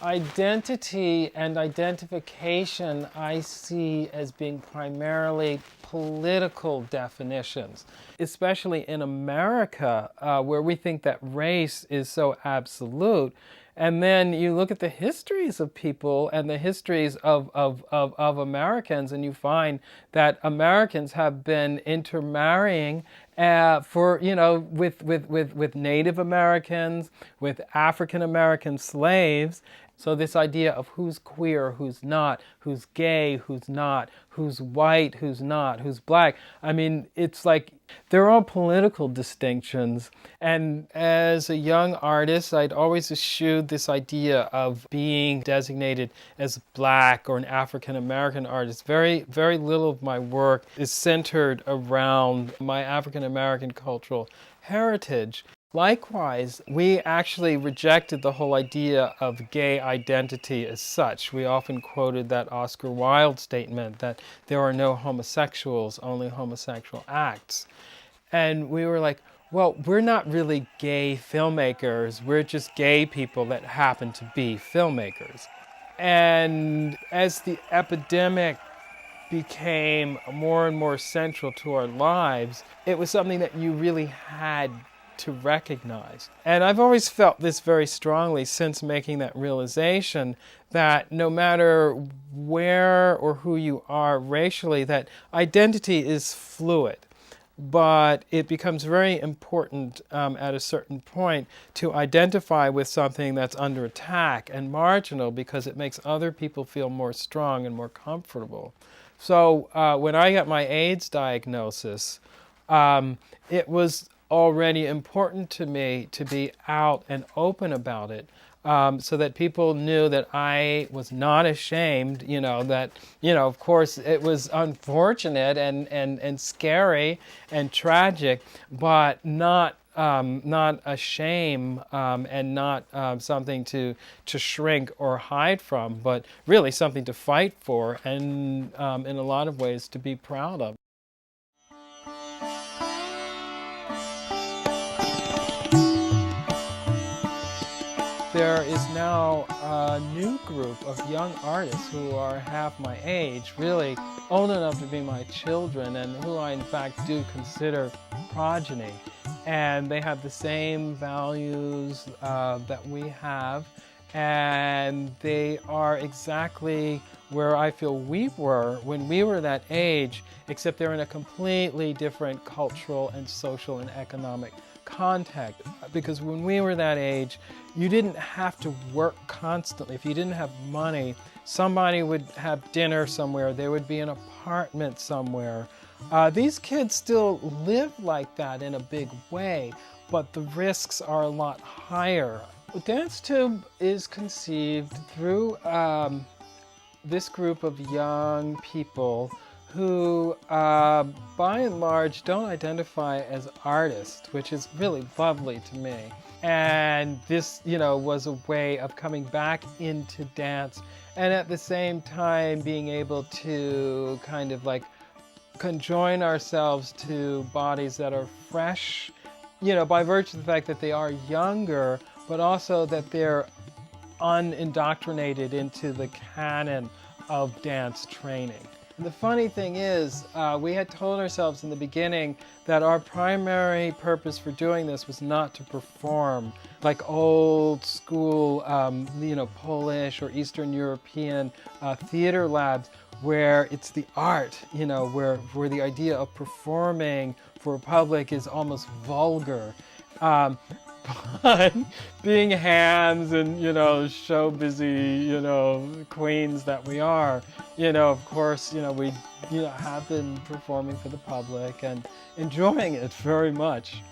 Identity and identification I see as being primarily political definitions, especially in America, where we think that race is so absolute. And then you look at the histories of people and the histories of Americans, and you find that Americans have been intermarrying with Native Americans, with African American slaves. So this idea of who's queer, who's not, who's gay, who's not, who's white, who's not, who's black. I mean, it's like they're all political distinctions. And as a young artist, I'd always eschewed this idea of being designated as black or an African American artist. Very, very little of my work is centered around my African American cultural heritage. Likewise, we actually rejected the whole idea of gay identity as such. We often quoted that Oscar Wilde statement that there are no homosexuals, only homosexual acts. And we were like, well, we're not really gay filmmakers. We're just gay people that happen to be filmmakers. And as the epidemic became more and more central to our lives, it was something that you really had to recognize. And I've always felt this very strongly since making that realization that no matter where or who you are racially, that identity is fluid. But it becomes very important at a certain point to identify with something that's under attack and marginal, because it makes other people feel more strong and more comfortable. So when I got my AIDS diagnosis, it was already important to me to be out and open about it, so that people knew that I was not ashamed, of course it was unfortunate and scary and tragic, but not a shame, and not something to shrink or hide from, but really something to fight for, and in a lot of ways to be proud of. There is now a new group of young artists who are half my age, really old enough to be my children, and who I in fact do consider progeny. And they have the same values that we have, and they are exactly where I feel we were when we were that age, except they're in a completely different cultural and social and economic context. Because when we were that age, you didn't have to work constantly. If you didn't have money, somebody would have dinner somewhere. There would be an apartment somewhere. These kids still live like that in a big way, but the risks are a lot higher. DanceTube is conceived through this group of young people who, by and large, don't identify as artists, which is really lovely to me. And this, was a way of coming back into dance, and at the same time being able to kind of like conjoin ourselves to bodies that are fresh, by virtue of the fact that they are younger, but also that they're unindoctrinated into the canon of dance training. And the funny thing is, we had told ourselves in the beginning that our primary purpose for doing this was not to perform like old school, Polish or Eastern European theater labs, where it's the art, where the idea of performing for a public is almost vulgar. But being hands and, show busy, queens that we are, of course, we, have been performing for the public and enjoying it very much.